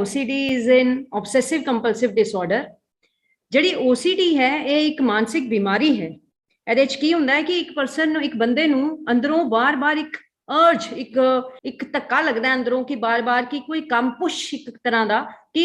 OCD is an obsessive compulsive disorder। ਜਿਹੜੀ OCD ਹੈ ਇਹ ਇੱਕ ਮਾਨਸਿਕ ਬਿਮਾਰੀ ਹੈ। ਇਹਦੇ ਵਿੱਚ ਕੀ ਹੁੰਦਾ ਹੈ ਕਿ ਇੱਕ ਪਰਸਨ ਨੂੰ, ਇੱਕ ਬੰਦੇ ਨੂੰ ਅੰਦਰੋਂ ਬਾਰ-ਬਾਰ ਇੱਕ ਅਰਜ, ਇੱਕ ਧੱਕਾ ਲੱਗਦਾ ਅੰਦਰੋਂ ਕਿ ਬਾਰ-ਬਾਰ ਕਿ ਕੋਈ ਕੰਮ ਪੁਸ਼ ਇੱਕ ਤਰ੍ਹਾਂ ਦਾ ਕਿ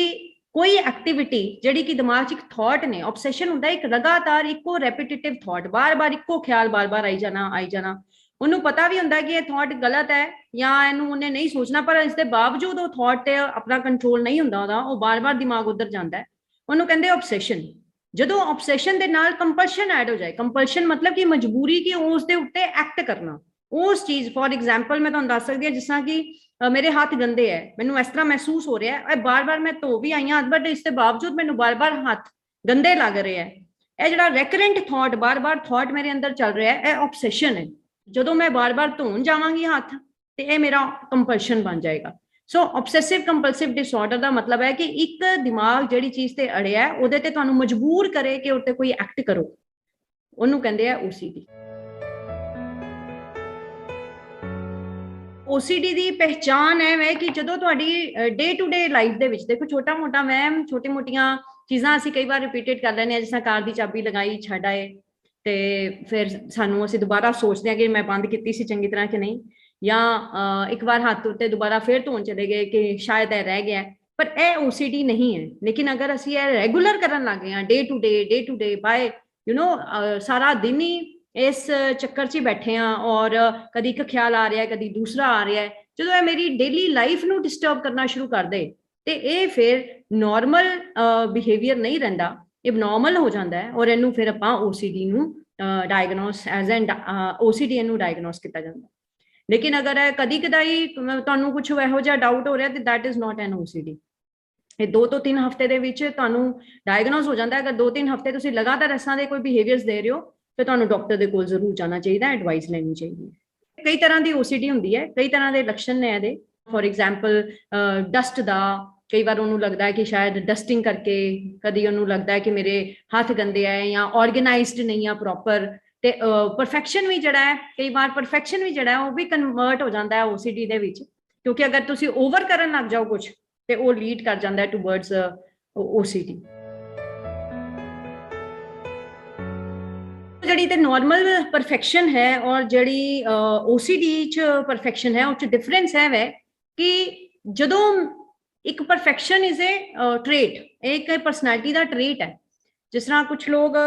ਕੋਈ ਐਕਟੀਵਿਟੀ ਜਿਹੜੀ ਕਿ ਦਿਮਾਗ 'ਚ ਇੱਕ ਥਾਟ ਨੇ, ਆਬਸੈਸ਼ਨ ਹੁੰਦਾ ਇੱਕ ਲਗਾਤਾਰ ਇੱਕੋ ਰੈਪੀਟੀਟਿਵ ਥਾਟ, ਬਾਰ-ਬਾਰ ਇੱਕੋ ਖਿਆਲ ਬਾਰ-ਬਾਰ ਆਈ ਜਾਣਾ। ਉਹਨੂੰ ਪਤਾ ਵੀ ਹੁੰਦਾ ਕਿ ਇਹ ਥਾਟ ਗਲਤ ਹੈ ਜਾਂ ਇਹਨੂੰ ਉਹਨੇ ਨਹੀਂ ਸੋਚਣਾ, ਪਰ ਇਸ ਦੇ ਬਾਵਜੂਦ ਉਹ ਥਾਟ ਤੇ ਆਪਣਾ ਕੰਟਰੋਲ ਨਹੀਂ ਹੁੰਦਾ ਉਹਦਾ, ਉਹ ਬਾਰ-ਬਾਰ ਦਿਮਾਗ ਉੱਧਰ ਜਾਂਦਾ ਹੈ। ਉਹਨੂੰ ਕਹਿੰਦੇ ਆਬਸੈਸ਼ਨ। ਜਦੋਂ ਆਬਸੈਸ਼ਨ ਦੇ ਨਾਲ ਕੰਪਲਸ਼ਨ ਐਡ ਹੋ ਜਾਏ, ਕੰਪਲਸ਼ਨ ਮਤਲਬ ਕਿ ਮਜਬੂਰੀ ਕਿ ਉਸ ਦੇ ਉੱਤੇ ਐਕਟ ਕਰਨਾ, ਉਸ ਚੀਜ਼। ਫॉर एग्जांपल मैं ਤੁਹਾਨੂੰ ਦੱਸ ਸਕਦੀ ਹਾਂ, ਜਿਸ ਤਰ੍ਹਾਂ ਕਿ ਮੇਰੇ ਹੱਥ ਗੰਦੇ ਹੈ, ਮੈਨੂੰ ਇਸ ਤਰ੍ਹਾਂ ਮਹਿਸੂਸ ਹੋ ਰਿਹਾ ਹੈ, ਬਾਰ-ਬਾਰ ਮੈਂ ਧੋ ਵੀ ਆਈ ਹਾਂ ਬਟ ਇਸ ਦੇ ਬਾਵਜੂਦ ਮੈਨੂੰ ਬਾਰ-ਬਾਰ ਹੱਥ ਗੰਦੇ ਲੱਗ ਰਹੇ ਹੈ। ਇਹ ਜਿਹੜਾ ਰੈਕਰੈਂਟ ਥਾਟ, ਬਾਰ-ਬਾਰ ਥਾਟ ਮੇਰੇ ਅੰਦਰ ਚੱਲ ਰਿਹਾ ਹੈ, ਇਹ ਆਬਸੈਸ਼ਨ ਹੈ। ਜਦੋਂ ਮੈਂ ਬਾਰ-ਬਾਰ ਧੋਣ ਜਾਵਾਂਗੀ ਹੱਥ ਤੇ ਇਹ ਮੇਰਾ ਕੰਪਲਸ਼ਨ ਬਣ ਜਾਏਗਾ। ਸੋ ਆਬਸੈਸਿਵ ਕੰਪਲਸਿਵ ਡਿਸਆਰਡਰ ਦਾ ਮਤਲਬ ਹੈ ਕਿ ਇੱਕ ਦਿਮਾਗ ਜਿਹੜੀ ਚੀਜ਼ ਤੇ ਅੜਿਆ ਉਹਦੇ ਤੇ ਤੁਹਾਨੂੰ ਮਜਬੂਰ ਕਰੇ ਕਿ ਉੱਤੇ ਕੋਈ ਐਕਟ ਕਰੋ, ਉਹਨੂੰ ਕਹਿੰਦੇ ਆ OCD। OCD ਦੀ ਪਹਿਚਾਨ ਹੈ ਕਿ ਜਦੋਂ ਤੁਹਾਡੀ ਡੇ ਟੂ ਡੇ ਲਾਈਫ ਦੇ ਵਿੱਚ, ਦੇਖੋ ਛੋਟਾ-ਮੋਟਾ ਵਹਿਮ, ਛੋਟੀ-ਮੋਟੀਆਂ ਚੀਜ਼ਾਂ ਅਸੀਂ ਕਈ ਵਾਰ ਰਿਪੀਟਡ ਕਰ ਲੈਂਦੇ ਹਾਂ, ਜਿਸ ਤਰ੍ਹਾਂ ਕਾਰ ਦੀ ਚਾਬੀ ਲਗਾਈ ਛੱਡ ਆਏ ਤੇ ਫਿਰ ਸਾਨੂੰ ਅਸੀਂ ਦੁਬਾਰਾ ਸੋਚਦੇ ਹਾਂ ਕਿ ਮੈਂ ਬੰਦ ਕੀਤੀ ਸੀ ਚੰਗੀ ਤਰ੍ਹਾਂ ਕਿ ਨਹੀਂ, ਜਾਂ ਇੱਕ ਵਾਰ ਹੱਥ ਉੱਤੇ ਦੁਬਾਰਾ ਫਿਰ ਧੋਣ ਚਲੇ ਗਏ ਕਿ ਸ਼ਾਇਦ ਇਹ ਰਹਿ ਗਿਆ, ਪਰ ਇਹ OCD ਨਹੀਂ ਹੈ। ਲੇਕਿਨ ਅਗਰ ਅਸੀਂ ਇਹ ਰੈਗੂਲਰ ਕਰਨ ਲੱਗ ਗਏ ਹਾਂ, ਡੇ ਟੂ ਡੇ ਬਾਏ ਸਾਰਾ ਦਿਨ ਹੀ ਇਸ ਚੱਕਰ 'ਚ ਹੀ ਬੈਠੇ ਹਾਂ ਔਰ ਕਦੀ ਇੱਕ ਖਿਆਲ ਆ ਰਿਹਾ, ਕਦੀ ਦੂਸਰਾ ਆ ਰਿਹਾ, ਜਦੋਂ ਇਹ ਮੇਰੀ ਡੇਲੀ ਲਾਈਫ ਨੂੰ ਡਿਸਟਰਬ ਕਰਨਾ ਸ਼ੁਰੂ ਕਰ ਦੇ ਤੇ ਇਹ ਫਿਰ ਨਾਰਮਲ ਬਿਹੇਵੀਅਰ ਨਹੀਂ ਰਹਿੰਦਾ, ਐਬਨੋਰਮਲ ਹੋ ਜਾਂਦਾ ਹੈ ਔਰ ਇਹਨੂੰ ਫਿਰ ਆਪਾਂ OCD ਨੂੰ ਡਾਇਗਨੋਸ ਐਜ਼ ਐਨ OCD ਇਹਨੂੰ ਡਾਇਗਨੋਸ ਕੀਤਾ ਜਾਂਦਾ। ਲੇਕਿਨ ਅਗਰ ਕਦੀ ਕਦਾਈ ਤੁਹਾਨੂੰ ਕੁਝ ਇਹੋ ਜਿਹਾ ਡਾਊਟ ਹੋ ਰਿਹਾ ਤੇ that is not N OCD। ਇਹ 2 ਤੋਂ 3 ਹਫ਼ਤੇ ਦੇ ਵਿੱਚ ਤੁਹਾਨੂੰ ਡਾਇਗਨੋਸ ਹੋ ਜਾਂਦਾ। ਅਗਰ 2-3 ਹਫ਼ਤੇ ਤੁਸੀਂ ਲਗਾਤਾਰ ਇਸ ਤਰ੍ਹਾਂ ਦੇ ਕੋਈ ਬਿਹੇਵੀਅਰਸ ਦੇ ਰਹੇ ਹੋ ਫਿਰ ਤੁਹਾਨੂੰ ਡਾਕਟਰ ਦੇ ਕੋਲ ਜ਼ਰੂਰ ਜਾਣਾ ਚਾਹੀਦਾ, ਐਡਵਾਈਸ ਲੈਣੀ ਚਾਹੀਦੀ ਹੈ। ਕਈ ਤਰ੍ਹਾਂ ਦੀ OCD ਹੁੰਦੀ ਹੈ, ਕਈ ਤਰ੍ਹਾਂ ਦੇ ਲੱਛਣ ਨੇ ਇਹਦੇ। ਫॉर एग्जांपल ਡਸਟ ਦਾ, ਕਈ ਵਾਰ ਉਹਨੂੰ ਲੱਗਦਾ ਹੈ ਕਿ ਸ਼ਾਇਦ ਡਸਟਿੰਗ ਕਰਕੇ, ਕਦੀ ਉਹਨੂੰ ਲੱਗਦਾ ਹੈ ਕਿ ਮੇਰੇ ਹੱਥ ਗੰਦੇ ਹੈ ਜਾਂ ਆਰਗੇਨਾਈਜ਼ਡ ਨਹੀਂ ਆ ਪ੍ਰੋਪਰ। ਤੇ ਪਰਫੈਕਸ਼ਨ ਵੀ ਜਿਹੜਾ ਹੈ, ਕਈ ਵਾਰ ਪਰਫੈਕਸ਼ਨ ਵੀ ਜਿਹੜਾ ਉਹ ਵੀ ਕਨਵਰਟ ਹੋ ਜਾਂਦਾ ਹੈ OCD ਦੇ ਵਿੱਚ, ਕਿਉਂਕਿ ਅਗਰ ਤੁਸੀਂ ਓਵਰ ਕਰਨ ਲੱਗ ਜਾਓ ਕੁਝ ਤੇ ਉਹ ਲੀਡ ਕਰ ਜਾਂਦਾ ਹੈ ਟੂਵਰਡਸ OCD। ਜਿਹੜੀ ਤੇ ਨਾਰਮਲ ਪਰਫੈਕਸ਼ਨ ਹੈ ਔਰ ਜਿਹੜੀ OCD ਚ ਪਰਫੈਕਸ਼ਨ ਹੈ, ਉਹ ਚ ਡਿਫਰੈਂਸ ਹੈ ਵੈ ਕਿ ਜਦੋਂ ਇੱਕ ਪਰਫੈਕਸ਼ਨ ਇਜ਼ ਅ ਟ੍ਰੇਟ, ਇੱਕ ਪਰਸਨੈਲਿਟੀ ਦਾ ਟ੍ਰੇਟ ਹੈ। ਜਿਸ ਤਰ੍ਹਾਂ ਕੁਝ ਲੋਕ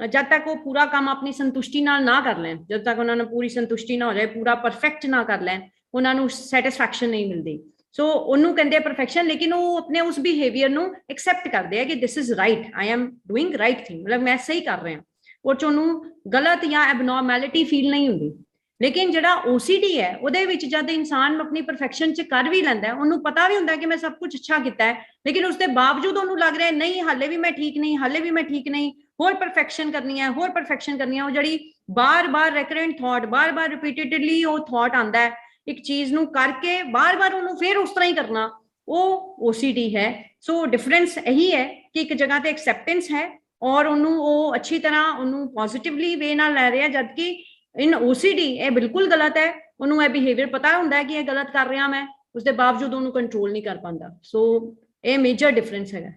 ਜਦ ਤੱਕ ਉਹ ਪੂਰਾ ਕੰਮ ਆਪਣੀ ਸੰਤੁਸ਼ਟੀ ਨਾਲ ਨਾ ਕਰ ਲੈਣ, ਜਦ ਤੱਕ ਉਹਨਾਂ ਨੂੰ ਪੂਰੀ ਸੰਤੁਸ਼ਟੀ ਨਾ ਹੋ ਜਾਏ, ਪੂਰਾ ਪਰਫੈਕਟ ਨਾ ਕਰ ਲੈਣ, ਉਹਨਾਂ ਨੂੰ ਸੈਟਿਸਫੈਕਸ਼ਨ ਨਹੀਂ ਮਿਲਦੀ। ਸੋ ਉਹਨੂੰ ਕਹਿੰਦੇ ਆ ਪਰਫੈਕਸ਼ਨ। ਲੇਕਿਨ ਉਹ ਆਪਣੇ ਉਸ ਬਿਹੇਵੀਅਰ ਨੂੰ ਐਕਸੈਪਟ ਕਰਦੇ ਆ ਕਿ this is right, I am doing right thing, ਮਤਲਬ ਮੈਂ ਸਹੀ ਕਰ ਰਿਹਾ, ਉਹ ਚ ਉਹਨੂੰ ਗਲਤ ਜਾਂ ਐਬਨੋਰਮੈਲਿਟੀ ਫੀਲ ਨਹੀਂ ਹੁੰਦੀ। ਲੇਕਿਨ ਜਿਹੜਾ OCD ਹੈ ਉਹਦੇ ਵਿੱਚ ਜਦ ਇਨਸਾਨ ਆਪਣੀ ਪਰਫੈਕਸ਼ਨ ਚ ਕਰ ਵੀ ਲੈਂਦਾ, ਉਹਨੂੰ ਪਤਾ ਵੀ ਹੁੰਦਾ ਕਿ ਮੈਂ ਸਭ ਕੁਝ ਅੱਛਾ ਕੀਤਾ ਹੈ, ਲੇਕਿਨ ਉਸ ਦੇ ਬਾਵਜੂਦ ਉਹਨੂੰ ਲੱਗ ਰਿਹਾ ਨਹੀਂ, ਹਾਲੇ ਵੀ ਮੈਂ ਠੀਕ ਨਹੀਂ, ਹਾਲੇ ਵੀ ਮੈਂ ਠੀਕ ਨਹੀਂ, ਹੋਰ ਪਰਫੈਕਸ਼ਨ ਕਰਨੀ ਹੈ, ਹੋਰ ਪਰਫੈਕਸ਼ਨ ਕਰਨੀ ਹੈ। ਉਹ ਜਿਹੜੀ ਬਾਰ-ਬਾਰ ਰੈਕਰੈਂਟ ਥਾਟ, ਬਾਰ-ਬਾਰ ਰਿਪੀਟਿਡਲੀ ਉਹ ਥਾਟ ਆਉਂਦਾ ਹੈ ਇੱਕ ਚੀਜ਼ ਨੂੰ ਕਰਕੇ, ਬਾਰ-ਬਾਰ ਉਹਨੂੰ ਫਿਰ ਉਸ ਤਰ੍ਹਾਂ ਹੀ ਕਰਨਾ, ਉਹ OCD ਹੈ। ਸੋ ਡਿਫਰੈਂਸ ਇਹੀ ਹੈ ਕਿ ਇੱਕ ਜਗ੍ਹਾ ਤੇ ਐਕਸੈਪਟੈਂਸ ਹੈ ਔਰ ਉਹਨੂੰ ਉਹ ਅੱਛੀ ਤਰ੍ਹਾਂ ਉਹਨੂੰ ਪੋਜ਼ਿਟਿਵਲੀ ਵੇ ਨਾਲ ਲੈ ਰਿਹਾ, ਜਦਕਿ ਇਨ OCD ਇਹ ਬਿਲਕੁਲ ਗਲਤ ਹੈ। ਉਹਨੂੰ ਇਹ ਬਿਹੇਵੀਅਰ ਪਤਾ ਹੁੰਦਾ ਹੈ ਕਿ ਇਹ ਗਲਤ ਕਰ ਰਿਹਾ ਮੈਂ, ਉਸਦੇ ਬਾਵਜੂਦ ਉਹਨੂੰ ਕੰਟਰੋਲ ਨਹੀਂ ਕਰ ਪਾਉਂਦਾ। ਸੋ ਇਹ ਮੇਜਰ ਡਿਫਰੈਂਸ ਹੈਗਾ।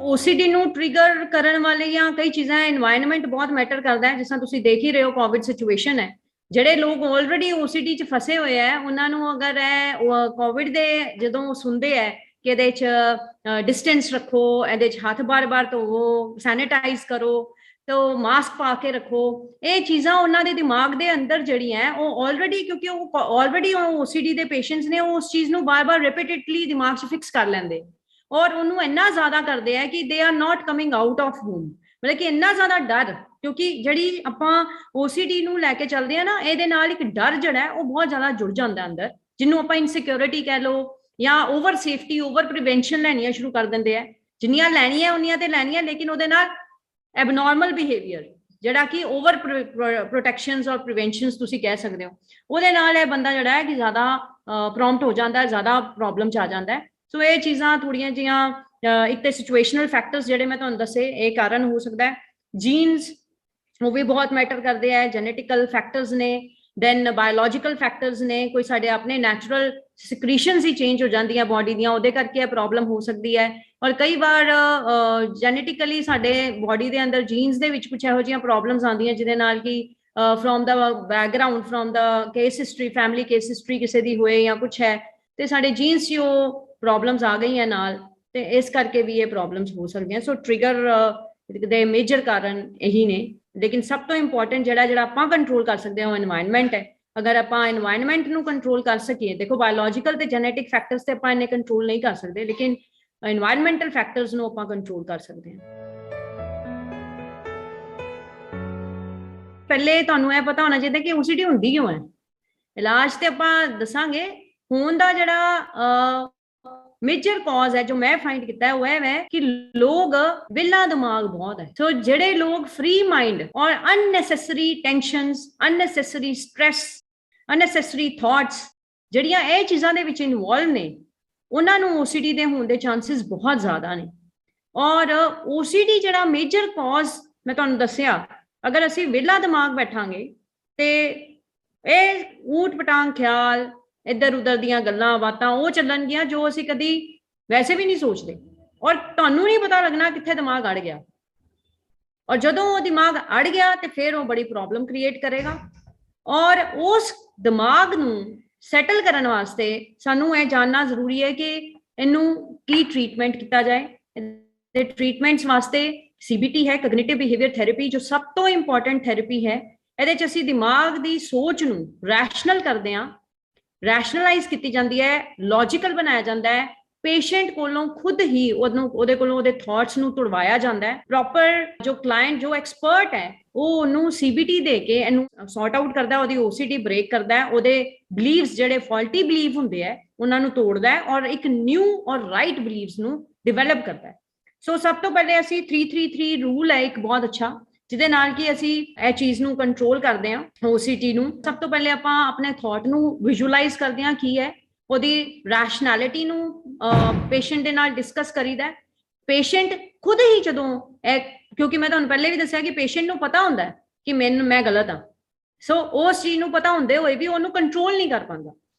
OCD ਨੂੰ ਟ੍ਰਿਗਰ ਕਰਨ ਵਾਲੇ ਜਾਂ ਕਈ ਚੀਜ਼ਾਂ, এনवायरमेंट ਬਹੁਤ ਮੈਟਰ ਕਰਦਾ ਹੈ। ਜਿਸ ਤਰ੍ਹਾਂ ਤੁਸੀਂ ਦੇਖ ਹੀ ਰਹੇ ਹੋ ਕੋਵਿਡ ਸਿਚੁਏਸ਼ਨ ਹੈ, ਜਿਹੜੇ ਲੋਕ ਆਲਰੇਡੀ OCD ਚ ਫਸੇ ਹੋਏ ਆ ਉਹਨਾਂ ਨੂੰ ਅਗਰ ਇਹ ਕੋਵਿਡ ਦੇ ਜਦੋਂ ਸੁਣਦੇ ਹੈ ਕਿ ਇਹਦੇ ਚ ਡਿਸਟੈਂਸ ਰੱਖੋ, ਇਹਦੇ ਚ ਹੱਥ ਬਾਰ-ਬਾਰ ਧੋਵੋ, ਸੈਨੀਟਾਈਜ਼ ਕਰੋ, ਤੇ ਮਾਸਕ ਪਾ ਕੇ ਰੱਖੋ, ਇਹ ਚੀਜ਼ਾਂ ਉਹਨਾਂ ਦੇ ਦਿਮਾਗ ਦੇ ਅੰਦਰ ਜਿਹੜੀਆਂ ਉਹ ਆਲਰੇਡੀ, ਕਿਉਂਕਿ ਉਹ ਆਲਰੇਡੀ OCD ਦੇ ਪੇਸ਼ੈਂਟਸ ਨੇ, ਉਹ ਉਸ ਚੀਜ਼ ਨੂੰ ਬਾਰ-ਬਾਰ ਰਿਪੀਟਿਡਲੀ ਦਿਮਾਗ 'ਚ ਫਿਕਸ ਕਰ ਲੈਂਦੇ ਔਰ ਉਹਨੂੰ ਇੰਨਾ ਜ਼ਿਆਦਾ ਕਰਦੇ ਆ ਕਿ they are not coming out of home. ਮਤਲਬ ਕਿ ਇੰਨਾ ਜ਼ਿਆਦਾ ਡਰ, ਕਿਉਂਕਿ ਜਿਹੜੀ ਆਪਾਂ OCD ਨੂੰ ਲੈ ਕੇ ਚੱਲਦੇ ਆ ਨਾ, ਇਹਦੇ ਨਾਲ ਇੱਕ ਡਰ ਜਿਹੜਾ ਉਹ ਬਹੁਤ ਜ਼ਿਆਦਾ ਜੁੜ ਜਾਂਦਾ ਅੰਦਰ, ਜਿਹਨੂੰ ਆਪਾਂ ਇਨਸਿਕਿਉਰਿਟੀ ਕਹਿ ਲਓ ਜਾਂ ਓਵਰ ਸੇਫਟੀ, ਓਵਰ ਪ੍ਰੀਵੈਂਸ਼ਨ ਲੈਣੀਆਂ ਸ਼ੁਰੂ ਕਰ ਦਿੰਦੇ ਆ। ਜਿੰਨੀਆਂ ਲੈਣੀਆਂ ਉਨੀਆਂ ਤੇ ਲੈਣੀਆਂ, ਲੇਕਿਨ ਉਹਦੇ ਨਾਲ ਐਬਨੋਰਮਲ ਬਿਹੇਵੀਅਰ ਜਿਹੜਾ ਕਿ ਓਵਰ ਪ੍ਰੋਟੈਕਸ਼ਨਸ ਔਰ ਪ੍ਰੀਵੈਂਸ਼ਨਸ ਤੁਸੀਂ ਕਹਿ ਸਕਦੇ ਹੋ, ਉਹਦੇ ਨਾਲ ਇਹ ਬੰਦਾ ਜਿਹੜਾ ਹੈ ਕਿ ਜ਼ਿਆਦਾ ਪ੍ਰੋਮਪਟ ਹੋ ਜਾਂਦਾ ਹੈ, ਜ਼ਿਆਦਾ ਪ੍ਰੋਬਲਮ 'ਚ ਆ ਜਾਂਦਾ ਹੈ। ਸੋ ਇਹ ਚੀਜ਼ਾਂ ਥੋੜੀਆਂ ਜਿਹੀਆਂ, ਇੱਕ ਤੇ ਸਿਚੁਏਸ਼ਨਲ ਫੈਕਟਰਸ ਜਿਹੜੇ ਮੈਂ ਤੁਹਾਨੂੰ ਦੱਸੇ ਇਹ ਕਾਰਨ ਹੋ ਸਕਦਾ ਹੈ। ਜੀਨਸ ਉਹ ਵੀ ਬਹੁਤ ਮੈਟਰ ਕਰਦੇ ਆ, ਜੈਨੇਟਿਕਲ ਫੈਕਟਰਸ ਨੇ, ਦੈਨ ਬਾਇਓਲੋਜੀਕਲ ਫੈਕਟਰਸ ਨੇ, ਕੋਈ ਸਾਡੇ ਆਪਣੇ ਨੈਚੁਰਲ ਸਿਕ੍ਰੀਸ਼ਨਸ ਹੀ ਚੇਂਜ ਹੋ ਜਾਂਦੀਆਂ ਬੋਡੀ ਦੀਆਂ, ਉਹਦੇ ਕਰਕੇ ਇਹ ਪ੍ਰੋਬਲਮ ਹੋ ਸਕਦੀ ਹੈ। ਔਰ ਕਈ ਵਾਰ ਜੈਨੇਟਿਕਲੀ ਸਾਡੇ ਬੋਡੀ ਦੇ ਅੰਦਰ ਜੀਨਸ ਦੇ ਵਿੱਚ ਕੁਝ ਇਹੋ ਜਿਹੀਆਂ ਪ੍ਰੋਬਲਮਸ ਆਉਂਦੀਆਂ ਜਿਹਦੇ ਨਾਲ ਕਿ from the background, from the case history, family case history ਕਿਸੇ ਦੀ ਹੋਏ ਜਾਂ ਕੁਛ ਹੈ, ਤੇ ਸਾਡੇ ਜੀਨਸ 'ਚ ਉਹ ਪ੍ਰੋਬਲਮਸ ਆ ਗਈਆਂ ਨਾਲ, ਤੇ ਇਸ ਕਰਕੇ ਵੀ ਇਹ ਪ੍ਰੋਬਲਮਸ ਹੋ ਸਕਦੀਆਂ। ਸੋ ਟ੍ਰਿਗਰ ਦੇ ਮੇਜਰ ਕਾਰਨ ਇਹੀ ਨੇ। ਲੇਕਿਨ ਸਭ ਤੋਂ ਇੰਪੋਰਟੈਂਟ ਜਿਹੜਾ ਆਪਾਂ ਕੰਟਰੋਲ ਕਰ ਸਕਦੇ ਹਾਂ ਉਹ এনवायरमेंट ਹੈ। ਅਗਰ ਆਪਾਂ এনवायरमेंट ਨੂੰ ਕੰਟਰੋਲ ਕਰ ਸਕੀਏ, ਦੇਖੋ ਬਾਇਓਲੋਜੀਕਲ ਤੇ ਜੈਨੇਟਿਕ ਫੈਕਟਰਸ ਤੇ ਆਪਾਂ ਇਹਨੇ ਕੰਟਰੋਲ ਨਹੀਂ ਕਰ ਸਕਦੇ, ਲੇਕਿਨ এনवायरमेंटल ਫੈਕਟਰਸ ਨੂੰ ਆਪਾਂ ਕੰਟਰੋਲ ਕਰ ਸਕਦੇ ਹਾਂ। ਪਹਿਲੇ ਤੁਹਾਨੂੰ ਇਹ ਪਤਾ ਹੋਣਾ ਚਾਹੀਦਾ ਕਿ OCD ਹੁੰਦੀ ਕਿਉਂ ਹੈ। ਇਲਾਜ ਤੇ ਆਪਾਂ ਦੱਸਾਂਗੇ। ਹੋਣ ਦਾ ਜਿਹੜਾ ਮੇਜਰ ਕਾਜ਼ ਹੈ ਜੋ ਮੈਂ ਫਾਈਂਡ ਕੀਤਾ ਹੈ ਉਹ ਇਹ ਹੈ ਕਿ ਲੋਕ ਵਿਲਾ ਦਿਮਾਗ ਬਹੁਤ ਹੈ। ਸੋ ਜਿਹੜੇ ਲੋਕ ਫ੍ਰੀ ਮਾਈਂਡ ਔਰ unnecessary tensions, unnecessary stress, unnecessary thoughts, ਜਿਹੜੀਆਂ ਇਹ ਚੀਜ਼ਾਂ ਦੇ ਵਿੱਚ ਇਨਵੋਲਵ ਨੇ, ਉਹਨਾਂ ਨੂੰ OCD ਦੇ ਹੋਣ ਦੇ ਚਾਂਸਸ ਬਹੁਤ ਜ਼ਿਆਦਾ ਨੇ। ਔਰ OCD ਜਿਹੜਾ ਮੇਜਰ ਕਾਜ਼ ਮੈਂ ਤੁਹਾਨੂੰ ਦੱਸਿਆ, ਅਗਰ ਅਸੀਂ ਵਿਹਲਾ ਦਿਮਾਗ ਬੈਠਾਂਗੇ ਤੇ ਇਹ ਊਟ ਪਟਾਂਗ ਖਿਆਲ, ਇੱਧਰ ਉੱਧਰ ਦੀਆਂ ਗੱਲਾਂ ਬਾਤਾਂ ਉਹ ਚੱਲਣਗੀਆਂ ਜੋ ਅਸੀਂ ਕਦੀ ਵੈਸੇ ਵੀ ਨਹੀਂ ਸੋਚਦੇ, ਔਰ ਤੁਹਾਨੂੰ ਨਹੀਂ ਪਤਾ ਲੱਗਣਾ ਕਿੱਥੇ ਦਿਮਾਗ ਅੜ ਗਿਆ। ਔਰ ਜਦੋਂ ਉਹ ਦਿਮਾਗ ਅੜ ਗਿਆ ਤੇ ਫਿਰ ਉਹ ਬੜੀ ਪ੍ਰੋਬਲਮ ਕ੍ਰੀਏਟ ਕਰੇਗਾ। ਔਰ ਉਸ ਦਿਮਾਗ ਨੂੰ ਸੈਟਲ ਕਰਨ ਵਾਸਤੇ ਸਾਨੂੰ ਇਹ ਜਾਣਨਾ ਜ਼ਰੂਰੀ ਹੈ ਕਿ ਇਹਨੂੰ ਕੀ ਟ੍ਰੀਟਮੈਂਟ ਕੀਤਾ ਜਾਏ। ਤੇ ਟ੍ਰੀਟਮੈਂਟਸ ਵਾਸਤੇ CBT ਹੈ, ਕੈਗਨੀਟਿਵ ਬਿਹੇਵੀਅਰ ਥੈਰੇਪੀ, ਜੋ ਸਭ ਤੋਂ ਇੰਪੋਰਟੈਂਟ ਥੈਰੇਪੀ ਹੈ। ਇਹਦੇ 'ਚ ਅਸੀਂ ਦਿਮਾਗ ਦੀ ਸੋਚ ਨੂੰ ਰੈਸ਼ਨਲ ਕਰਦੇ ਹਾਂ, ਰੈਸ਼ਨਲਾਈਜ਼ ਕੀਤੀ ਜਾਂਦੀ ਹੈ, ਲੌਜੀਕਲ ਬਣਾਇਆ ਜਾਂਦਾ ਹੈ। ਪੇਸ਼ੈਂਟ ਕੋਲੋਂ ਖੁਦ ਹੀ ਉਹਦੇ ਕੋਲੋਂ ਉਹਦੇ ਥਾਟਸ ਨੂੰ ਤੁੜਵਾਇਆ ਜਾਂਦਾ ਹੈ। ਪ੍ਰੋਪਰ ਜੋ ਕਲਾਇੰਟ, ਜੋ ਐਕਸਪਰਟ ਹੈ, ਉਹ ਉਹਨੂੰ CBT ਦੇ ਕੇ ਇਹਨੂੰ ਸੌਰਟ ਆਊਟ ਕਰਦਾ, ਉਹਦੀ OCD ਬ੍ਰੇਕ ਕਰਦਾ, ਉਹਦੇ ਬਿਲੀਵਸ ਜਿਹੜੇ ਫਾਲਟੀ ਬਿਲੀਵ ਹੁੰਦੇ ਆ ਉਹਨਾਂ ਨੂੰ ਤੋੜਦਾ ਹੈ ਔਰ ਇੱਕ ਨਿਊ ਔਰ ਰਾਈਟ ਬਿਲੀਵਸ ਨੂੰ ਡਿਵੈਲਪ ਕਰਦਾ ਹੈ। ਸੋ ਸਭ ਤੋਂ ਪਹਿਲੇ ਅਸੀਂ 333 ਰੂਲ ਹੈ ਇੱਕ ਬਹੁਤ ਅੱਛਾ, ਜਿਹਦੇ ਨਾਲ ਕਿ ਅਸੀਂ ਇਹ ਚੀਜ਼ ਨੂੰ ਕੰਟਰੋਲ ਕਰਦੇ ਹਾਂ, OCD ਨੂੰ। ਸਭ ਤੋਂ ਪਹਿਲੇ ਆਪਾਂ ਆਪਣੇ ਥਾਟ ਨੂੰ ਵਿਜ਼ੂਅਲਾਈਜ਼ ਕਰਦੇ ਹਾਂ ਕੀ ਹੈ, ਉਹਦੀ ਰੈਸ਼ਨੈਲਿਟੀ ਨੂੰ ਪੇਸ਼ੈਂਟ ਦੇ ਨਾਲ ਡਿਸਕਸ ਕਰੀਦਾ। ਪੇਸ਼ੈਂਟ ਖੁਦ ਹੀ ਜਦੋਂ ਕਿਉਂਕਿ ਮੈਂ ਤੁਹਾਨੂੰ ਪਹਿਲੇ ਵੀ ਦੱਸਿਆ ਕਿ ਪੇਸ਼ੈਂਟ ਨੂੰ ਪਤਾ ਹੁੰਦਾ ਕਿ ਮੈਂ ਗਲਤ ਹਾਂ, ਸੋ ਉਸ ਚੀਜ਼ ਨੂੰ ਪਤਾ ਹੁੰਦੇ ਹੋਏ ਵੀ ਉਹਨੂੰ ਕੰਟਰੋਲ ਨਹੀਂ ਕਰ ਪਾਉਂਦਾ।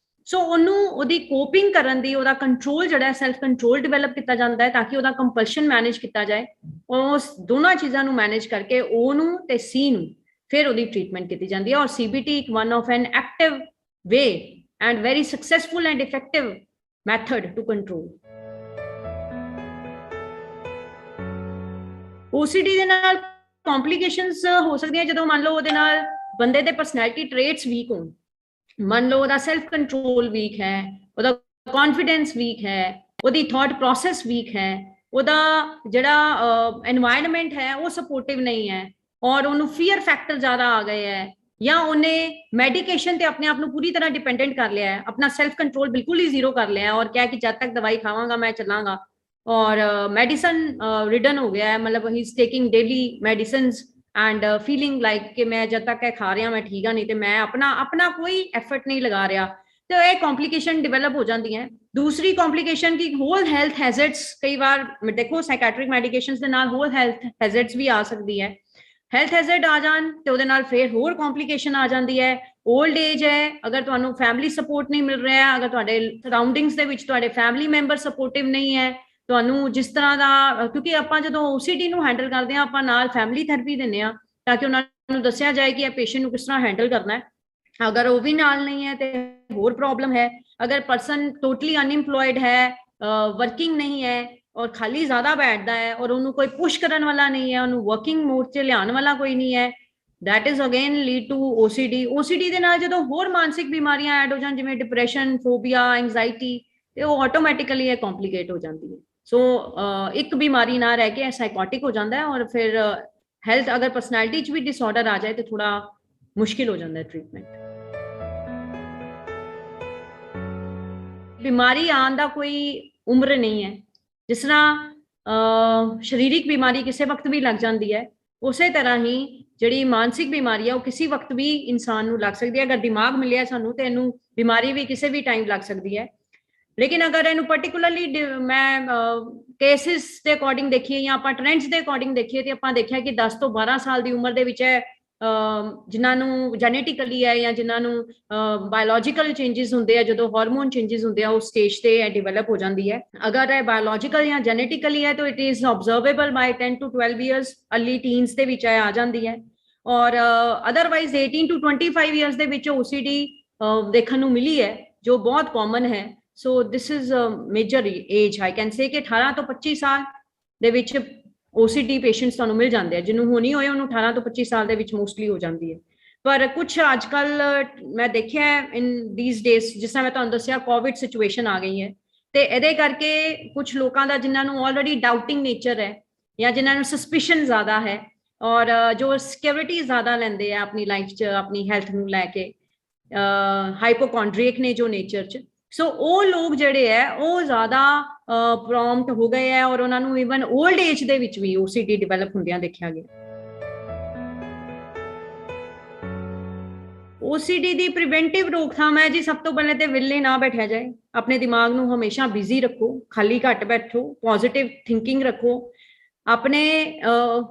ਸੋ ਉਹਨੂੰ ਉਹਦੀ ਕੋਪਿੰਗ ਕਰਨ ਦੀ, ਉਹਦਾ ਕੰਟਰੋਲ ਜਿਹੜਾ ਸੈਲਫ ਕੰਟਰੋਲ ਡਿਵੈਲਪ ਕੀਤਾ ਜਾਂਦਾ ਹੈ ਤਾਂ ਕਿ ਉਹਦਾ ਕੰਪਲਸ਼ਨ ਮੈਨੇਜ ਕੀਤਾ ਜਾਏ। ਉਸ ਦੋਨਾਂ ਚੀਜ਼ਾਂ ਨੂੰ ਮੈਨੇਜ ਕਰਕੇ O ਨੂੰ ਤੇ C ਨੂੰ ਫਿਰ ਉਹਦੀ ਟ੍ਰੀਟਮੈਂਟ ਕੀਤੀ ਜਾਂਦੀ ਹੈ। ਔਰ CBT ਇੱਕ one of an active way and very successful and effective method to control. OCD ਦੇ ਨਾਲ ਕੰਪਲਿਕੇਸ਼ਨਸ ਹੋ ਸਕਦੀਆਂ ਜਦੋਂ ਮੰਨ ਲਓ ਉਹਦੇ ਨਾਲ ਬੰਦੇ ਦੇ ਪਰਸਨੈਲਿਟੀ ਟ੍ਰੇਟਸ ਵੀਕ ਹੋਣ। ਮੰਨ ਲਓ ਉਹਦਾ ਸੈਲਫ ਕੰਟਰੋਲ ਵੀਕ ਹੈ, ਉਹਦਾ ਕੌਨਫੀਡੈਂਸ ਵੀਕ ਹੈ, ਉਹਦੀ ਥਾਟ ਪ੍ਰੋਸੈਸ ਵੀਕ ਹੈ, ਉਹਦਾ ਜਿਹੜਾ এনवायरमेंट ਹੈ ਉਹ ਸਪੋਰਟਿਵ ਨਹੀਂ ਹੈ, ਔਰ ਉਹਨੂੰ ਫੀਅਰ ਫੈਕਟਰ ਜ਼ਿਆਦਾ ਆ ਗਏ ਹੈ, ਜਾਂ ਉਹਨੇ ਮੈਡੀਕੇਸ਼ਨ ਤੇ ਆਪਣੇ ਆਪ ਨੂੰ ਪੂਰੀ ਤਰ੍ਹਾਂ ਡਿਪੈਂਡੈਂਟ ਕਰ ਲਿਆ ਹੈ, ਆਪਣਾ ਸੈਲਫ ਕੰਟਰੋਲ ਬਿਲਕੁਲ ਹੀ ਜ਼ੀਰੋ ਕਰ ਲਿਆ ਔਰ ਕਿਹਾ ਕਿ ਜਦ ਤੱਕ ਦਵਾਈ ਖਾਵਾਂਗਾ ਮੈਂ ਚੱਲਾਂਗਾ, ਔਰ ਮੈਡੀਸਨ ਰਿਡਨ ਹੋ ਗਿਆ ਹੈ, ਮਤਲਬ ਹੀ is taking daily medicines and feeling like ਕਿ ਮੈਂ ਜਦ ਤੱਕ ਇਹ ਖਾ ਰਿਹਾ ਮੈਂ ਠੀਕ ਆ, ਨਹੀਂ ਤੇ ਮੈਂ ਆਪਣਾ ਕੋਈ ਐਫਰਟ ਨਹੀਂ ਲਗਾ ਰਿਹਾ, ਤੇ ਇਹ ਕੰਪਲਿਕੇਸ਼ਨ ਡਿਵੈਲਪ ਹੋ ਜਾਂਦੀ ਹੈ। ਦੂਸਰੀ ਕੰਪਲਿਕੇਸ਼ਨ ਕੀ ਹੋਲ ਹੈਲਥ ਹੈਜ਼ਰਡਸ, ਕਈ ਵਾਰ ਦੇਖੋ ਸਾਈਕੈਟ੍ਰਿਕ ਮੈਡੀਕੇਸ਼ਨਸ ਦੇ ਨਾਲ ਹੋਲ ਹੈਲਥ ਹੈਜ਼ਰਡਸ ਵੀ ਆ ਸਕਦੀ ਹੈ। ਹੈਲਥ ਹੈਜ਼ਰਡ ਆ ਜਾਣ ਤੇ ਉਹਦੇ ਨਾਲ ਫਿਰ ਹੋਰ ਕੰਪਲਿਕੇਸ਼ਨ ਆ ਜਾਂਦੀ ਹੈ। 올ਡ ਏਜ ਹੈ, ਅਗਰ ਤੁਹਾਨੂੰ ਫੈਮਿਲੀ ਸਪੋਰਟ ਨਹੀਂ ਮਿਲ ਰਿਹਾ, ਅਗਰ ਤੁਹਾਡੇ ਸਰਾਊਂਡਿੰਗਸ ਦੇ ਵਿੱਚ ਤੁਹਾਡੇ ਫੈਮਿਲੀ ਮੈਂਬਰ ਸਪੋਰਟਿਵ ਨਹੀਂ ਹੈ, ਤੁਹਾਨੂੰ ਜਿਸ ਤਰ੍ਹਾਂ ਦਾ, ਕਿਉਂਕਿ ਆਪਾਂ ਜਦੋਂ OCD ਨੂੰ ਹੈਂਡਲ ਕਰਦੇ ਹਾਂ ਆਪਾਂ ਨਾਲ ਫੈਮਿਲੀ ਥੈਰੇਪੀ ਦਿੰਦੇ ਹਾਂ ਤਾਂ ਕਿ ਉਹਨਾਂ ਨੂੰ ਦੱਸਿਆ ਜਾਏ ਕਿ ਇਹ ਪੇਸ਼ੈਂਟ ਨੂੰ ਕਿਸ ਤਰ੍ਹਾਂ ਹੈਂਡਲ ਕਰਨਾ ਹੈ। ਅਗਰ ਉਹ ਵੀ ਨਾਲ ਨਹੀਂ ਹੈ ਤੇ ਹੋਰ ਪ੍ਰੋਬਲਮ ਹੈ। ਅਗਰ ਪਰਸਨ ਟੋਟਲੀ ਅਨਇੰਪਲੋਇਡ ਹੈ, ਵਰਕਿੰਗ ਨਹੀਂ ਹੈ ਔਰ ਖਾਲੀ ਜ਼ਿਆਦਾ ਬੈਠਦਾ ਹੈ ਔਰ ਉਹਨੂੰ ਕੋਈ ਪੁਸ਼ ਕਰਨ ਵਾਲਾ ਨਹੀਂ ਹੈ, ਉਹਨੂੰ ਵਰਕਿੰਗ ਮੋਡ 'ਚ ਲਿਆਉਣ ਵਾਲਾ ਕੋਈ ਨਹੀਂ ਹੈ, that is again lead to OCD। OCD ਦੇ ਨਾਲ ਜਦੋਂ ਹੋਰ ਮਾਨਸਿਕ ਬਿਮਾਰੀਆਂ ਐਡ ਹੋ ਜਾਣ ਜਿਵੇਂ ਡਿਪਰੈਸ਼ਨ, ਫੋਬੀਆ, ਐਂਜ਼ਾਈਟੀ, ਤੇ ਉਹ ਆਟੋਮੈਟਿਕਲੀ ਇਹ ਕੰਪਲਿਕੇਟ ਹੋ ਜਾਂਦੀ ਹੈ। ਸੋ ਇੱਕ ਬਿਮਾਰੀ ਨਾ ਰਹਿ ਕੇ ਸਾਈਕੋਟਿਕ ਹੋ ਜਾਂਦਾ ਹੈ ਔਰ ਫਿਰ ਹੈਲਥ, ਅਗਰ ਪਰਸਨੈਲਿਟੀ 'ਚ ਵੀ ਡਿਸਆਰਡਰ ਆ ਜਾਏ ਤੇ ਥੋੜਾ ਮੁਸ਼ਕਿਲ ਹੋ ਜਾਂਦਾ ਹੈ ਟ੍ਰੀਟਮੈਂਟ। ਬਿਮਾਰੀ ਆਉਣ ਦਾ ਕੋਈ ਉਮਰ ਨਹੀਂ ਹੈ। ਜਿਸ ਤਰ੍ਹਾਂ ਸਰੀਰਕ ਬਿਮਾਰੀ ਕਿਸੇ ਵਕਤ ਵੀ ਲੱਗ ਜਾਂਦੀ ਹੈ, ਉਸੇ ਤਰ੍ਹਾਂ ਹੀ ਜਿਹੜੀ ਮਾਨਸਿਕ ਬਿਮਾਰੀ ਹੈ ਉਹ ਕਿਸੇ ਵਕਤ ਵੀ ਇਨਸਾਨ ਨੂੰ ਲੱਗ ਸਕਦੀ ਹੈ। ਅਗਰ ਦਿਮਾਗ ਮਿਲਿਆ ਸਾਨੂੰ ਤੇ ਇਹਨੂੰ ਬਿਮਾਰੀ ਵੀ ਕਿਸੇ ਵੀ ਟਾਈਮ ਲੱਗ ਸਕਦੀ ਹੈ। ਲੇਕਿਨ ਅਗਰ ਇਹਨੂੰ ਪਾਰਟਿਕੂਲਰਲੀ ਮੈਂ ਕੇਸਿਸ ਦੇ ਅਕੋਰਡਿੰਗ ਦੇਖੀਏ ਜਾਂ ਆਪਾਂ ਟ੍ਰੈਂਡਸ ਦੇ ਅਕੋਰਡਿੰਗ ਦੇਖੀਏ ਤੇ ਆਪਾਂ ਦੇਖਿਆ ਕਿ 10 ਤੋਂ 12 ਸਾਲ ਦੀ ਉਮਰ ਦੇ ਵਿੱਚ ਜਿਨ੍ਹਾਂ ਨੂੰ ਜੈਨੇਟਿਕਲੀ ਹੈ ਜਾਂ ਜਿਨ੍ਹਾਂ ਨੂੰ ਬਾਇਓਲੋਜੀਕਲ ਚੇਂजेस ਹੁੰਦੇ ਆ, ਜਦੋਂ ਹਾਰਮੋਨ ਚੇਂजेस ਹੁੰਦੇ ਆ, ਉਸ ਸਟੇਜ ਤੇ ਇਹ ਡਿਵੈਲਪ ਹੋ ਜਾਂਦੀ ਹੈ। ਅਗਰ ਇਹ ਬਾਇਓਲੋਜੀਕਲ ਜਾਂ ਜੈਨੇਟਿਕਲੀ ਹੈ ਤਾਂ it is observable by 10 to 12 years, early teens ਦੇ ਵਿੱਚ ਆ ਜਾਂਦੀ ਹੈ। ਔਰ ਅਦਰਵਾਈਜ਼ 18 to 25 ਇਅਰਸ ਦੇ ਵਿੱਚ OCD ਦੇਖਣ ਨੂੰ ਮਿਲੀ ਹੈ, ਜੋ ਬਹੁਤ ਕਾਮਨ ਹੈ। So this is major age, I can say ਕਿ 18 ਤੋਂ 25 ਸਾਲ ਦੇ ਵਿੱਚ OCD ਪੇਸ਼ੈਂਟਸ ਤੁਹਾਨੂੰ ਮਿਲ ਜਾਂਦੇ ਆ। ਜਿਹਨੂੰ ਹੋਣੀ ਹੋਏ ਉਹਨੂੰ 18 ਤੋਂ 25 ਸਾਲ ਦੇ ਵਿੱਚ ਮੋਸਟਲੀ ਹੋ ਜਾਂਦੀ ਹੈ। ਪਰ ਕੁਛ ਅੱਜ ਕੱਲ ਮੈਂ ਦੇਖਿਆ ਇਨ ਦੀਸ ਡੇਜ਼, ਜਿਸ ਤਰ੍ਹਾਂ ਮੈਂ ਤੁਹਾਨੂੰ ਦੱਸਿਆ ਕੋਵਿਡ ਸਿਚੁਏਸ਼ਨ ਆ ਗਈ ਹੈ, ਤੇ ਇਹਦੇ ਕਰਕੇ ਕੁਝ ਲੋਕਾਂ ਦਾ ਜਿਨ੍ਹਾਂ ਨੂੰ ਆਲਰੇਡੀ ਡਾਊਟਿੰਗ ਨੇਚਰ ਹੈ ਜਾਂ ਜਿਨ੍ਹਾਂ ਨੂੰ ਸਸਪੀਸ਼ਨ ਜ਼ਿਆਦਾ ਹੈ ਔਰ ਜੋ ਸਿਕਿਉਰਿਟੀ ਜ਼ਿਆਦਾ ਲੈਂਦੇ ਆ ਆਪਣੀ ਲਾਈਫ 'ਚ, ਆਪਣੀ ਹੈਲਥ ਨੂੰ ਲੈ ਕੇ, ਹਾਈਪੋਕੌਂਡਰੀਕ ਨੇ ਜੋ ਨੇਚਰ 'ਚ, ਸੋ ਉਹ ਲੋਕ ਜਿਹੜੇ ਹੈ ਉਹ ਜ਼ਿਆਦਾ ਪ੍ਰੋਮਪਟ ਹੋ ਗਏ ਹੈ ਔਰ ਉਹਨਾਂ ਨੂੰ ਇਵਨ 올ਡ ਏਜ ਦੇ ਵਿੱਚ ਵੀ OCD ਡਿਵੈਲਪ ਹੁੰਦਿਆਂ ਦੇਖਿਆ ਗਿਆ। OCD ਦੀ ਪ੍ਰੀਵੈਂਟਿਵ ਰੋਕਥਾਮ ਹੈ ਜੀ, ਸਭ ਤੋਂ ਪਹਿਲੇ ਤੇ ਵਿਹਲੇ ਨਾ ਬੈਠਿਆ ਜਾਏ, ਆਪਣੇ ਦਿਮਾਗ ਨੂੰ ਹਮੇਸ਼ਾ ਬਿਜ਼ੀ ਰੱਖੋ, ਖਾਲੀ ਘੱਟ ਬੈਠੋ, ਪੋਜ਼ਿਟਿਵ ਥਿੰਕਿੰਗ ਰੱਖੋ, ਆਪਣੇ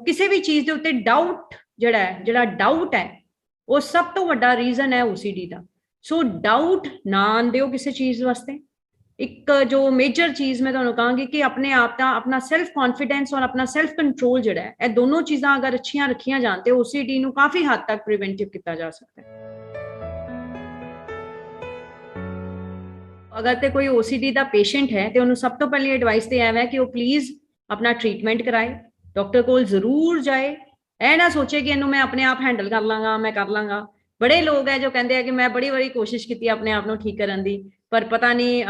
ਕਿਸੇ ਵੀ ਚੀਜ਼ ਦੇ ਉੱਤੇ ਡਾਊਟ ਜਿਹੜਾ ਡਾਊਟ ਹੈ ਉਹ ਸਭ ਤੋਂ ਵੱਡਾ ਰੀਜ਼ਨ ਹੈ OCD ਦਾ। ਸੋ ਡਾਊਟ ਨਾ ਆਉਂਦੇ ਹੋ ਕਿਸੇ ਚੀਜ਼ ਵਾਸਤੇ। ਇੱਕ ਜੋ ਮੇਜਰ ਚੀਜ਼ ਮੈਂ ਤੁਹਾਨੂੰ ਕਹਾਂਗੀ ਕਿ ਆਪਣੇ ਆਪ ਦਾ ਆਪਣਾ ਸੈਲਫ ਕੌਨਫੀਡੈਂਸ ਔਰ ਆਪਣਾ ਸੈਲਫ ਕੰਟਰੋਲ ਜਿਹੜਾ ਹੈ, ਇਹ ਦੋਨੋਂ ਚੀਜ਼ਾਂ ਅਗਰ ਅੱਛੀਆਂ ਰੱਖੀਆਂ ਜਾਣ ਤੇ OCD ਨੂੰ ਕਾਫੀ ਹੱਦ ਤੱਕ ਪ੍ਰੀਵੈਂਟਿਵ ਕੀਤਾ ਜਾ ਸਕਦਾ ਹੈ। ਅਗਰ ਤੇ ਕੋਈ OCD ਦਾ ਪੇਸ਼ੈਂਟ ਹੈ ਤੇ ਉਹਨੂੰ ਸਭ ਤੋਂ ਪਹਿਲੀ ਐਡਵਾਈਸ ਤੇ ਇਹ ਹੈ ਕਿ ਉਹ ਪਲੀਜ਼ ਆਪਣਾ ਟ੍ਰੀਟਮੈਂਟ ਕਰਾਏ, ਡਾਕਟਰ ਕੋਲ ਜ਼ਰੂਰ ਜਾਏ। ਇਹ ਨਾ ਸੋਚੇ ਕਿ ਇਹਨੂੰ ਮੈਂ ਆਪਣੇ ਆਪ ਹੈਂਡਲ ਕਰ ਲਾਂਗਾ, ਮੈਂ ਕਰ ਲਾਂਗਾ। ਬੜੇ ਲੋਕ ਹੈ ਜੋ ਕਹਿੰਦੇ ਆ ਕਿ ਮੈਂ ਬੜੀ ਵਾਰੀ ਕੋਸ਼ਿਸ਼ ਕੀਤੀ ਆਪਣੇ ਆਪ ਨੂੰ ਠੀਕ ਕਰਨ ਦੀ, ਪਰ ਪਤਾ ਨਹੀਂ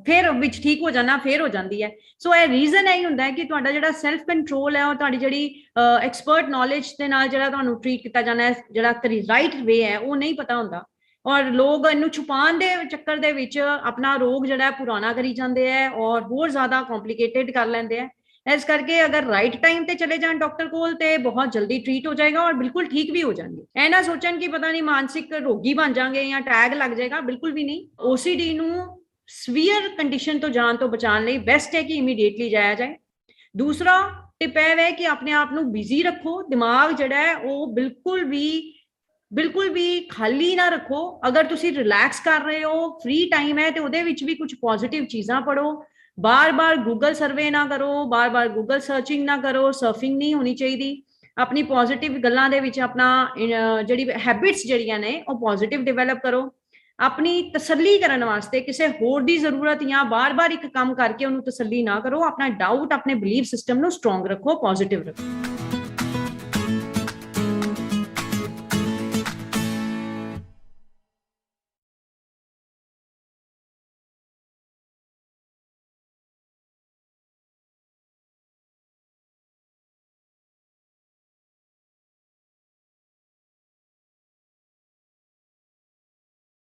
ਫਿਰ ਵਿੱਚ ਠੀਕ ਹੋ ਜਾਣਾ, ਫਿਰ ਹੋ ਜਾਂਦੀ ਹੈ। ਸੋ ਇਹ ਰੀਜ਼ਨ ਇਹ ਹੁੰਦਾ ਹੈ ਕਿ ਤੁਹਾਡਾ ਜਿਹੜਾ ਸੈਲਫ ਕੰਟਰੋਲ ਹੈ ਔਰ ਤੁਹਾਡੀ ਜਿਹੜੀ ਐਕਸਪਰਟ ਨੌਲੇਜ ਦੇ ਨਾਲ ਜਿਹੜਾ ਤੁਹਾਨੂੰ ਟ੍ਰੀਟ ਕੀਤਾ ਜਾਣਾ ਹੈ, ਜਿਹੜਾ ਰਾਈਟ ਵੇ ਹੈ, ਉਹ ਨਹੀਂ ਪਤਾ ਹੁੰਦਾ। ਔਰ ਲੋਕ ਇਹਨੂੰ ਛੁਪਾਉਣ ਦੇ ਚੱਕਰ ਦੇ ਵਿੱਚ ਆਪਣਾ ਰੋਗ ਜਿਹੜਾ ਪੁਰਾਣਾ ਕਰੀ ਜਾਂਦੇ ਹੈ ਔਰ ਹੋਰ ਜ਼ਿਆਦਾ ਕੰਪਲਿਕੇਟਿਡ ਕਰ ਲੈਂਦੇ ਆ। ਇਸ ਕਰਕੇ ਅਗਰ ਰਾਈਟ ਟਾਈਮ ਤੇ ਚਲੇ ਜਾਣ ਡਾਕਟਰ ਕੋਲ ਤੇ ਬਹੁਤ ਜਲਦੀ ਟ੍ਰੀਟ ਹੋ ਜਾਏਗਾ ਔਰ ਬਿਲਕੁਲ ਠੀਕ ਵੀ ਹੋ ਜਾਣਗੇ। ਇਹ ਨਾ ਸੋਚਣ ਕਿ ਪਤਾ ਨਹੀਂ ਮਾਨਸਿਕ ਰੋਗੀ ਬਣ ਜਾਣਗੇ ਜਾਂ ਟੈਗ ਲੱਗ ਜਾਏਗਾ, ਬਿਲਕੁਲ ਵੀ ਨਹੀਂ। OCD ਨੂੰ ਸਵੀਅਰ ਕੰਡੀਸ਼ਨ ਤੋਂ ਜਾਣ ਤੋਂ ਬਚਾਉਣ ਲਈ ਬੈਸਟ ਹੈ ਕਿ ਇਮੀਡੀਏਟਲੀ ਜਾਇਆ ਜਾਏ। ਦੂਸਰਾ ਟਿਪ ਇਹ ਹੈ ਕਿ ਆਪਣੇ ਆਪ ਨੂੰ ਬਿਜ਼ੀ ਰੱਖੋ, ਦਿਮਾਗ ਜਿਹੜਾ ਹੈ ਉਹ ਬਿਲਕੁਲ ਵੀ ਖਾਲੀ ਨਾ ਰੱਖੋ। ਅਗਰ ਤੁਸੀਂ ਰਿਲੈਕਸ ਕਰ ਰਹੇ ਹੋ, ਫ੍ਰੀ ਟਾਈਮ ਹੈ, ਤੇ ਉਹਦੇ ਵਿੱਚ ਵੀ ਕੁਝ ਪੋਜ਼ਿਟਿਵ ਚੀਜ਼ਾਂ ਪੜੋ। ਬਾਰ-ਬਾਰ ਗੂਗਲ ਸਰਵੇ ਨਾ ਕਰੋ, ਬਾਰ-ਬਾਰ ਗੂਗਲ ਸਰਚਿੰਗ ਨਾ ਕਰੋ, ਸਰਫਿੰਗ ਨਹੀਂ ਹੋਣੀ ਚਾਹੀਦੀ। ਆਪਣੀ ਪੋਜ਼ਿਟਿਵ ਗੱਲਾਂ ਦੇ ਵਿੱਚ ਆਪਣਾ ਜਿਹੜੀ ਹੈਬਿਟਸ ਜਿਹੜੀਆਂ ਨੇ ਉਹ ਪੋਜ਼ਿਟਿਵ ਡਿਵੈਲਪ ਕਰੋ। ਆਪਣੀ ਤਸੱਲੀ ਕਰਨ ਵਾਸਤੇ ਕਿਸੇ ਹੋਰ ਦੀ ਜ਼ਰੂਰਤ ਜਾਂ ਬਾਰ-ਬਾਰ ਇੱਕ ਕੰਮ ਕਰਕੇ ਉਹਨੂੰ ਤਸੱਲੀ ਨਾ ਕਰੋ। ਆਪਣਾ ਡਾਊਟ, ਆਪਣੇ ਬਿਲੀਫ ਸਿਸਟਮ ਨੂੰ ਸਟਰੋਂਗ ਰੱਖੋ, ਪੋਜ਼ਿਟਿਵ ਰੱਖੋ।